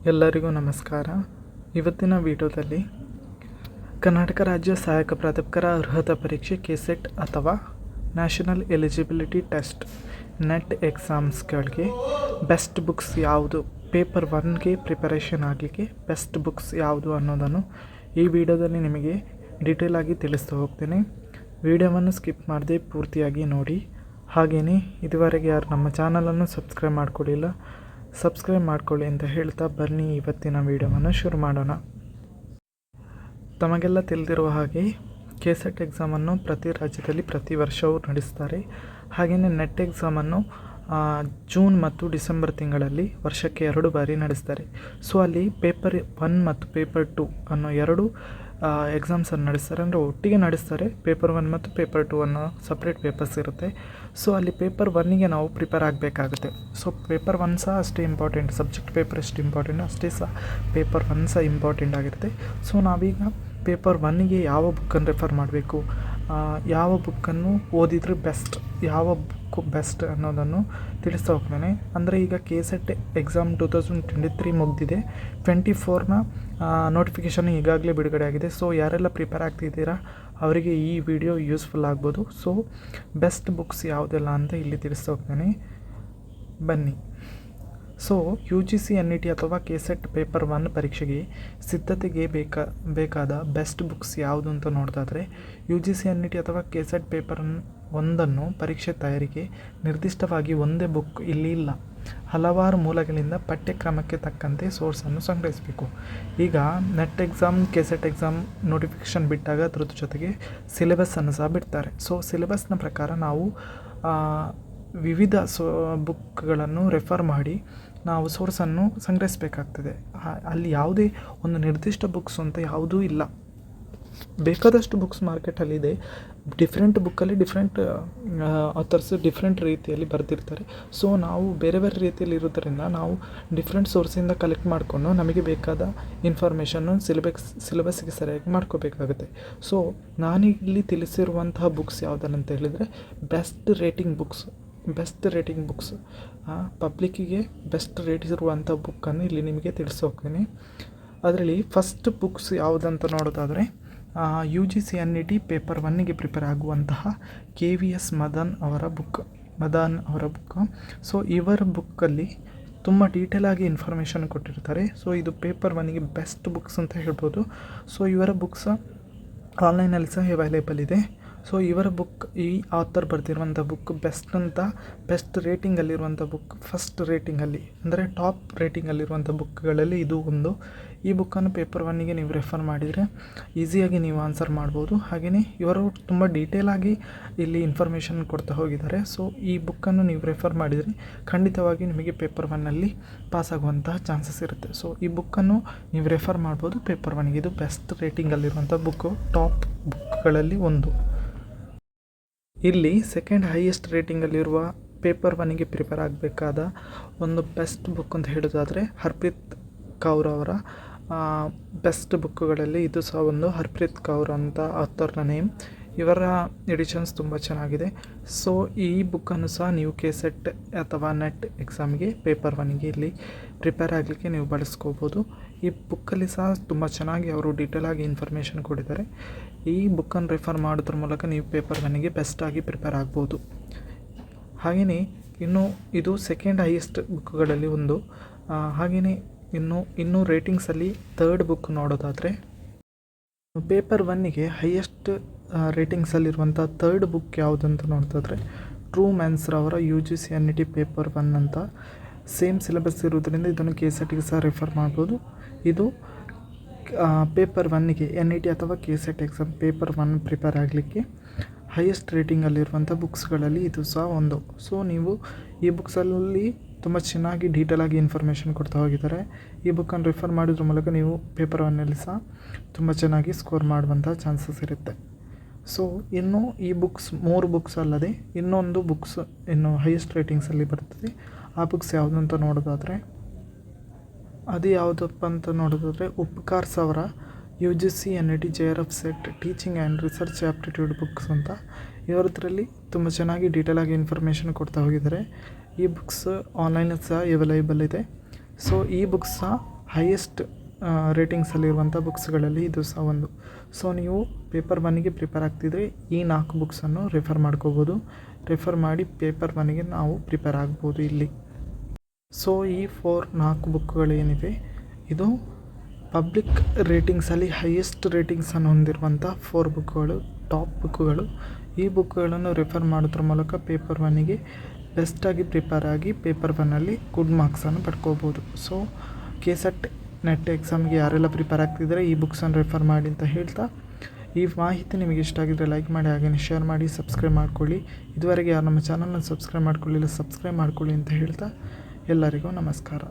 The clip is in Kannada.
ಎಲ್ಲರಿಗೂ ನಮಸ್ಕಾರ. ಇವತ್ತಿನ ವಿಡಿಯೋದಲ್ಲಿ ಕರ್ನಾಟಕ ರಾಜ್ಯ ಸಹಾಯಕ ಪ್ರಾಧ್ಯಾಪಕರ ಅರ್ಹತಾ ಪರೀಕ್ಷೆ ಕೆಸೆಟ್ ಅಥವಾ ನ್ಯಾಷನಲ್ ಎಲಿಜಿಬಿಲಿಟಿ ಟೆಸ್ಟ್ ನೆಟ್ ಎಕ್ಸಾಮ್ಸ್ಗಳಿಗೆ ಬೆಸ್ಟ್ ಬುಕ್ಸ್ ಯಾವುದು, ಪೇಪರ್ 1ಗೆ ಪ್ರಿಪರೇಷನ್ ಆಗಲಿಕ್ಕೆ ಬೆಸ್ಟ್ ಬುಕ್ಸ್ ಯಾವುದು ಅನ್ನೋದನ್ನು ಈ ವಿಡಿಯೋದಲ್ಲಿ ನಿಮಗೆ ಡೀಟೇಲ್ ಆಗಿ ತಿಳಿಸ್ತಾ ಹೋಗ್ತೇನೆ. ವಿಡಿಯೋವನ್ನು ಸ್ಕಿಪ್ ಮಾಡದೆ ಪೂರ್ತಿಯಾಗಿ ನೋಡಿ. ಹಾಗೆಯೇ ಇದುವರೆಗೆ ಯಾರು ನಮ್ಮ ಚಾನಲನ್ನು ಸಬ್ಸ್ಕ್ರೈಬ್ ಮಾಡ್ಕೊಳ್ಳಿಲ್ಲ, ಸಬ್ಸ್ಕ್ರೈಬ್ ಮಾಡ್ಕೊಳ್ಳಿ ಅಂತ ಹೇಳ್ತಾ ಬನ್ನಿ ಇವತ್ತಿನ ವಿಡಿಯೋವನ್ನು ಶುರು ಮಾಡೋಣ. ತಮಗೆಲ್ಲ ತಿಳಿದಿರುವ ಹಾಗೆ ಕೆಸೆಟ್ ಎಕ್ಸಾಮನ್ನು ಪ್ರತಿ ರಾಜ್ಯದಲ್ಲಿ ಪ್ರತಿ ವರ್ಷವೂ ನಡೆಸ್ತಾರೆ. ಹಾಗೆಯೇ ನೆಟ್ ಎಕ್ಸಾಮನ್ನು ಜೂನ್ ಮತ್ತು ಡಿಸೆಂಬರ್ ತಿಂಗಳಲ್ಲಿ ವರ್ಷಕ್ಕೆ 2 ಬಾರಿ ನಡೆಸ್ತಾರೆ. ಸೊ ಅಲ್ಲಿ ಪೇಪರ್ 1 ಮತ್ತು ಪೇಪರ್ 2 ಅನ್ನೋ ಎರಡು ಎಕ್ಸಾಮ್ಸನ್ನು ನಡೆಸ್ತಾರೆ. ಅಂದರೆ ಒಟ್ಟಿಗೆ ನಡೆಸ್ತಾರೆ. ಪೇಪರ್ 1 ಮತ್ತು ಪೇಪರ್ 2 ಅನ್ನೋ ಸಪ್ರೇಟ್ ಪೇಪರ್ಸ್ ಇರುತ್ತೆ. ಸೊ ಅಲ್ಲಿ ಪೇಪರ್ 1ಗೆ ನಾವು ಪ್ರಿಪೇರ್ ಆಗಬೇಕಾಗುತ್ತೆ. ಸೊ ಪೇಪರ್ 1 ಸಹ ಅಷ್ಟೇ ಇಂಪಾರ್ಟೆಂಟ್, ಸಬ್ಜೆಕ್ಟ್ ಪೇಪರ್ ಎಷ್ಟು ಇಂಪಾರ್ಟೆಂಟ್ ಅಷ್ಟೇ ಸಹ ಪೇಪರ್ 1 ಸಹ ಇಂಪಾರ್ಟೆಂಟ್ ಆಗಿರುತ್ತೆ. ಸೊ ನಾವೀಗ ಪೇಪರ್ 1ಗೆ ಯಾವ ಬುಕ್ಕನ್ನು ರೆಫರ್ ಮಾಡಬೇಕು, ಯಾವ ಬುಕ್ಕನ್ನು ಓದಿದರೆ ಬೆಸ್ಟ್, ಯಾವ ಬುಕ್ಕು ಬೆಸ್ಟ್ ಅನ್ನೋದನ್ನು ತಿಳಿಸ್ತಾ ಹೋಗ್ತೇನೆ. ಅಂದರೆ ಈಗ ಕೆಸೆಟ್ ಎಕ್ಸಾಮ್ 2023 ಮುಗಿದಿದೆ. 24ನ ನೋಟಿಫಿಕೇಷನ್ ಈಗಾಗಲೇ ಬಿಡುಗಡೆ ಆಗಿದೆ. ಸೊ ಯಾರೆಲ್ಲ ಪ್ರಿಪೇರ್ ಆಗ್ತಿದ್ದೀರಾ ಅವರಿಗೆ ಈ ವಿಡಿಯೋ ಯೂಸ್ಫುಲ್ ಆಗ್ಬೋದು. ಸೊ ಬೆಸ್ಟ್ ಬುಕ್ಸ್ ಯಾವುದೆಲ್ಲ ಅಂತ ಇಲ್ಲಿ ತಿಳಿಸ್ತಾ ಹೋಗ್ತೇನೆ, ಬನ್ನಿ. ಸೊ UGC NET ಅಥವಾ ಕೆಸೆಟ್ ಪೇಪರ್ 1 ಪರೀಕ್ಷೆಗೆ ಸಿದ್ಧತೆಗೆ ಬೇಕಾದ ಬೆಸ್ಟ್ ಬುಕ್ಸ್ ಯಾವುದು ಅಂತ ನೋಡ್ತಾಯಿದ್ರೆ, UGC NET ಅಥವಾ ಕೆಸೆಟ್ ಪೇಪರ್ 1 ಪರೀಕ್ಷೆ ತಯಾರಿಗೆ ನಿರ್ದಿಷ್ಟವಾಗಿ ಒಂದೇ ಬುಕ್ ಇಲ್ಲಿ ಇಲ್ಲ. ಹಲವಾರು ಮೂಲಗಳಿಂದ ಪಠ್ಯಕ್ರಮಕ್ಕೆ ತಕ್ಕಂತೆ ಸೋರ್ಸನ್ನು ಸಂಗ್ರಹಿಸಬೇಕು. ಈಗ net exam, KSET exam notification ಬಿಟ್ಟಾಗ ಅದ್ರ ಜೊತೆಗೆ ಸಿಲೆಬಸ್ಸನ್ನು ಸಹ ಬಿಡ್ತಾರೆ. ಸೊ ಸಿಲೆಬಸ್ನ ಪ್ರಕಾರ ನಾವು ವಿವಿಧ ಬುಕ್ಗಳನ್ನು ರೆಫರ್ ಮಾಡಿ ನಾವು ಸೋರ್ಸನ್ನು ಸಂಗ್ರಹಿಸಬೇಕಾಗ್ತದೆ. ಅಲ್ಲಿ ಯಾವುದೇ ಒಂದು ನಿರ್ದಿಷ್ಟ ಬುಕ್ಸ್ ಅಂತ ಯಾವುದೂ ಇಲ್ಲ. ಬೇಕಾದಷ್ಟು ಬುಕ್ಸ್ ಮಾರ್ಕೆಟಲ್ಲಿದೆ. ಡಿಫ್ರೆಂಟ್ ಬುಕ್ಕಲ್ಲಿ ಡಿಫ್ರೆಂಟ್ ಆಥರ್ಸ್ ಡಿಫ್ರೆಂಟ್ ರೀತಿಯಲ್ಲಿ ಬರೆದಿರ್ತಾರೆ. ಸೊ ನಾವು ಬೇರೆ ಬೇರೆ ರೀತಿಯಲ್ಲಿ ಇರೋದರಿಂದ ನಾವು ಡಿಫ್ರೆಂಟ್ ಸೋರ್ಸಿಂದ ಕಲೆಕ್ಟ್ ಮಾಡಿಕೊಂಡು ನಮಗೆ ಬೇಕಾದ ಇನ್ಫಾರ್ಮೇಷನ್ನು ಸಿಲೆಬಸ್ಗೆ ಸರಿಯಾಗಿ ಮಾಡ್ಕೋಬೇಕಾಗುತ್ತೆ. ಸೊ ನಾನಿಲ್ಲಿ ತಿಳಿಸಿರುವಂತಹ ಬುಕ್ಸ್ ಯಾವುದಂತ ಹೇಳಿದರೆ ಬೆಸ್ಟ್ ರೇಟಿಂಗ್ ಬುಕ್ಸ್ ಪಬ್ಲಿಕ್ಕಿಗೆ ಬೆಸ್ಟ್ ರೇಟ್ ಇರುವಂಥ ಬುಕ್ಕನ್ನು ಇಲ್ಲಿ ನಿಮಗೆ ತಿಳಿಸೋಗ್ತೀನಿ. ಅದರಲ್ಲಿ ಫಸ್ಟ್ ಬುಕ್ಸ್ ಯಾವುದಂತ ನೋಡೋದಾದರೆ UGC NET ಪೇಪರ್ 1ಗೆ ಪ್ರಿಪೇರ್ ಆಗುವಂತಹ KVS ಮದನ್ ಅವರ ಬುಕ್. ಸೊ ಇವರ ಬುಕ್ಕಲ್ಲಿ ತುಂಬ ಡೀಟೇಲಾಗಿ ಇನ್ಫಾರ್ಮೇಷನ್ ಕೊಟ್ಟಿರ್ತಾರೆ. ಸೊ ಇದು ಪೇಪರ್ 1ಗೆ ಬೆಸ್ಟ್ ಬುಕ್ಸ್ ಅಂತ ಹೇಳ್ಬೋದು. ಸೊ ಇವರ ಬುಕ್ಸ್ ಆನ್ಲೈನಲ್ಲಿ ಸಹ ಅವೈಲೇಬಲ್ ಇದೆ. ಸೊ ಇವರ ಬುಕ್, ಈ ಆಥರ್ ಬರೆದಿರುವಂಥ ಬುಕ್ ಬೆಸ್ಟ್ ರೇಟಿಂಗಲ್ಲಿರುವಂಥ ಬುಕ್, ಫಸ್ಟ್ ರೇಟಿಂಗಲ್ಲಿ ಅಂದರೆ ಟಾಪ್ ರೇಟಿಂಗಲ್ಲಿರುವಂಥ ಬುಕ್ಗಳಲ್ಲಿ ಇದು ಒಂದು. ಈ ಬುಕ್ಕನ್ನು ಪೇಪರ್ 1ಗೆ ನೀವು ರೆಫರ್ ಮಾಡಿದರೆ ಈಸಿಯಾಗಿ ನೀವು ಆನ್ಸರ್ ಮಾಡ್ಬೋದು. ಹಾಗೆಯೇ ಇವರು ತುಂಬ ಡೀಟೇಲಾಗಿ ಇಲ್ಲಿ ಇನ್ಫಾರ್ಮೇಷನ್ ಕೊಡ್ತಾ ಹೋಗಿದ್ದಾರೆ. ಸೊ ಈ ಬುಕ್ಕನ್ನು ನೀವು ರೆಫರ್ ಮಾಡಿದರೆ ಖಂಡಿತವಾಗಿ ನಿಮಗೆ ಪೇಪರ್ 1ನಲ್ಲಿ ಪಾಸ್ ಆಗುವಂತಹ ಚಾನ್ಸಸ್ ಇರುತ್ತೆ. ಸೊ ಈ ಬುಕ್ಕನ್ನು ನೀವು ರೆಫರ್ ಮಾಡ್ಬೋದು ಪೇಪರ್ 1ಗೆ. ಇದು ಬೆಸ್ಟ್ ರೇಟಿಂಗಲ್ಲಿರುವಂಥ ಬುಕ್ಕು, ಟಾಪ್ ಬುಕ್ಗಳಲ್ಲಿ ಒಂದು. ಇಲ್ಲಿ ಸೆಕೆಂಡ್ ಹೈಯೆಸ್ಟ್ ರೇಟಿಂಗಲ್ಲಿರುವ ಪೇಪರ್ 1ಗೆ ಪ್ರಿಪೇರ್ ಆಗಬೇಕಾದ ಒಂದು ಬೆಸ್ಟ್ ಬುಕ್ ಅಂತ ಹೇಳೋದಾದರೆ ಹರ್ಪ್ರೀತ್ ಕೌರ್ ಅವರ ಬೆಸ್ಟ್ ಬುಕ್ಕುಗಳಲ್ಲಿ ಇದು ಸಹ ಒಂದು. ಹರ್ಪ್ರೀತ್ ಕೌರ್ ಅಂತ ಆಥರ್ನ ನೇಮ್. ಇವರ ಎಡಿಷನ್ಸ್ ತುಂಬ ಚೆನ್ನಾಗಿದೆ. ಸೊ ಈ ಬುಕ್ಕನ್ನು ಸಹ ನೀವು ಕೆಸೆಟ್ ಅಥವಾ ನೆಟ್ ಎಕ್ಸಾಮ್ಗೆ ಪೇಪರ್ 1ಗೆ ಇಲ್ಲಿ ಪ್ರಿಪೇರ್ ಆಗಲಿಕ್ಕೆ ನೀವು ಬಳಸ್ಕೋಬೋದು. ಈ ಬುಕ್ಕಲ್ಲಿ ಸಹ ತುಂಬ ಚೆನ್ನಾಗಿ ಅವರು ಡೀಟೇಲಾಗಿ ಇನ್ಫಾರ್ಮೇಷನ್ ಕೊಟ್ಟಿದ್ದಾರೆ. ಈ ಬುಕ್ಕನ್ನು ರೆಫರ್ ಮಾಡೋದ್ರ ಮೂಲಕ ನೀವು ಪೇಪರ್ 1ಗೆ ಬೆಸ್ಟಾಗಿ ಪ್ರಿಪೇರ್ ಆಗ್ಬೋದು. ಹಾಗೆಯೇ ಇದು ಸೆಕೆಂಡ್ ಹೈಯೆಸ್ಟ್ ಬುಕ್ಗಳಲ್ಲಿ ಒಂದು. ಹಾಗೆಯೇ ಇನ್ನು ರೇಟಿಂಗ್ಸಲ್ಲಿ ಥರ್ಡ್ ಬುಕ್ ನೋಡೋದಾದರೆ ಪೇಪರ್ 1ಗೆ ಹೈಯೆಸ್ಟ್ ರೇಟಿಂಗ್ಸಲ್ಲಿರುವಂಥ ಥರ್ಡ್ ಬುಕ್ ಯಾವುದಂತ ನೋಡ್ತಾಯಿದ್ರೆ ಟ್ರೂ ಮ್ಯಾನ್ಸ್ರವರ UGC NET ಪೇಪರ್ 1 ಅಂತ. ಸೇಮ್ ಸಿಲೆಬಸ್ ಇರೋದ್ರಿಂದ ಇದನ್ನು ಕೆಸೆಟ್ಗೆ ಸಹ ರೆಫರ್ ಮಾಡ್ಬೋದು. ಇದು ಪೇಪರ್ 1ಗೆ NET ಅಥವಾ ಕೆಸೆಟ್ ಎಕ್ಸಾಮ್ ಪೇಪರ್ 1 ಪ್ರಿಪೇರ್ ಆಗಲಿಕ್ಕೆ ಹೈಯೆಸ್ಟ್ ರೇಟಿಂಗಲ್ಲಿರುವಂಥ ಬುಕ್ಸ್ಗಳಲ್ಲಿ ಇದು ಸಹ ಒಂದು. ಸೊ ನೀವು ಈ ಬುಕ್ಸಲ್ಲಿ ತುಂಬ ಚೆನ್ನಾಗಿ ಡೀಟೇಲಾಗಿ ಇನ್ಫಾರ್ಮೇಷನ್ ಕೊಡ್ತಾ ಹೋಗಿದ್ದಾರೆ. ಈ ಬುಕ್ಕನ್ನು ರೆಫರ್ ಮಾಡೋದ್ರ ಮೂಲಕ ನೀವು ಪೇಪರ್ 1ನಲ್ಲಿ ಸಹ ತುಂಬ ಚೆನ್ನಾಗಿ ಸ್ಕೋರ್ ಮಾಡುವಂಥ ಚಾನ್ಸಸ್ ಇರುತ್ತೆ. ಸೊ ಇನ್ನು ಈ ಬುಕ್ಸ್ 3 ಬುಕ್ಸ್ ಅಲ್ಲದೆ ಇನ್ನೊಂದು ಬುಕ್ಸ್ ಇನ್ನು ಹೈಯೆಸ್ಟ್ ರೇಟಿಂಗ್ಸಲ್ಲಿ ಬರ್ತದೆ. ಆ ಬುಕ್ಸ್ ಯಾವುದಂತ ನೋಡೋದಾದರೆ ಅದು ಯಾವುದಪ್ಪ ಅಂತ ನೋಡೋದಾದರೆ ಉಪ್ಕಾರ್ಸ್ ಅವರ UGC NET JRF set teaching and research aptitude books ಅಂತ. ಇವರದ್ರಲ್ಲಿ ತುಂಬ ಚೆನ್ನಾಗಿ ಡೀಟೇಲಾಗಿ ಇನ್ಫಾರ್ಮೇಷನ್ ಕೊಡ್ತಾ ಹೋಗಿದ್ದಾರೆ. ಈ ಬುಕ್ಸ್ ಆನ್ಲೈನಲ್ಲಿ ಸಹ ಅವೈಲೇಬಲ್ ಇದೆ. ಸೊ ಈ ಬುಕ್ಸ್ ಸಹ ಹೈಯೆಸ್ಟ್ ರೇಟಿಂಗ್ಸಲ್ಲಿರುವಂಥ ಬುಕ್ಸ್ಗಳಲ್ಲಿ ಇದು ಸಹ ಒಂದು. ಸೊ ನೀವು ಪೇಪರ್ 1ಗೆ ಪ್ರಿಪೇರ್ ಆಗ್ತಿದ್ರೆ ಈ 4 ಬುಕ್ಸನ್ನು ರೆಫರ್ ಮಾಡ್ಕೋಬೋದು. ರೆಫರ್ ಮಾಡಿ ಪೇಪರ್ 1ಗೆ ನಾವು ಪ್ರಿಪೇರ್ ಆಗ್ಬೋದು ಇಲ್ಲಿ. ಸೊ ಈ 4 ಬುಕ್ಗಳೇನಿವೆ ಇದು ಪಬ್ಲಿಕ್ ರೇಟಿಂಗ್ಸಲ್ಲಿ ಹೈಯೆಸ್ಟ್ ರೇಟಿಂಗ್ಸನ್ನು ಹೊಂದಿರುವಂಥ 4 ಬುಕ್ಗಳು, ಟಾಪ್ ಬುಕ್ಗಳು. ಈ ಬುಕ್ಗಳನ್ನು ರೆಫರ್ ಮಾಡೋದ್ರ ಮೂಲಕ ಪೇಪರ್ 1ಗೆ ಬೆಸ್ಟಾಗಿ ಪ್ರಿಪೇರ್ ಆಗಿ ಪೇಪರ್ 1ಅಲ್ಲಿ ಗುಡ್ ಮಾರ್ಕ್ಸನ್ನು ಪಡ್ಕೋಬೋದು. ಸೊ ಕೆಸೆಟ್ ನೆಟ್ ಎಕ್ಸಾಮ್ಗೆ ಯಾರೆಲ್ಲ ಪ್ರಿಪೇರ್ ಆಗ್ತಿದ್ದಾರೆ ಈ ಬುಕ್ಸನ್ನು ರೆಫರ್ ಮಾಡಿ ಅಂತ ಹೇಳ್ತಾ, ಈ ಮಾಹಿತಿ ನಿಮಗೆ ಇಷ್ಟ ಆಗಿದ್ದರೆ ಲೈಕ್ ಮಾಡಿ, ಹಾಗೆಯೇ ಶೇರ್ ಮಾಡಿ, ಸಬ್ಸ್ಕ್ರೈಬ್ ಮಾಡ್ಕೊಳ್ಳಿ. ಇದುವರೆಗೆ ಯಾರು ನಮ್ಮ ಚಾನಲ್ನ ಸಬ್ಸ್ಕ್ರೈಬ್ ಮಾಡ್ಕೊಳ್ಳಿಲ್ಲ ಸಬ್ಸ್ಕ್ರೈಬ್ ಮಾಡ್ಕೊಳ್ಳಿ ಅಂತ ಹೇಳ್ತಾ ಎಲ್ಲರಿಗೂ ನಮಸ್ಕಾರ.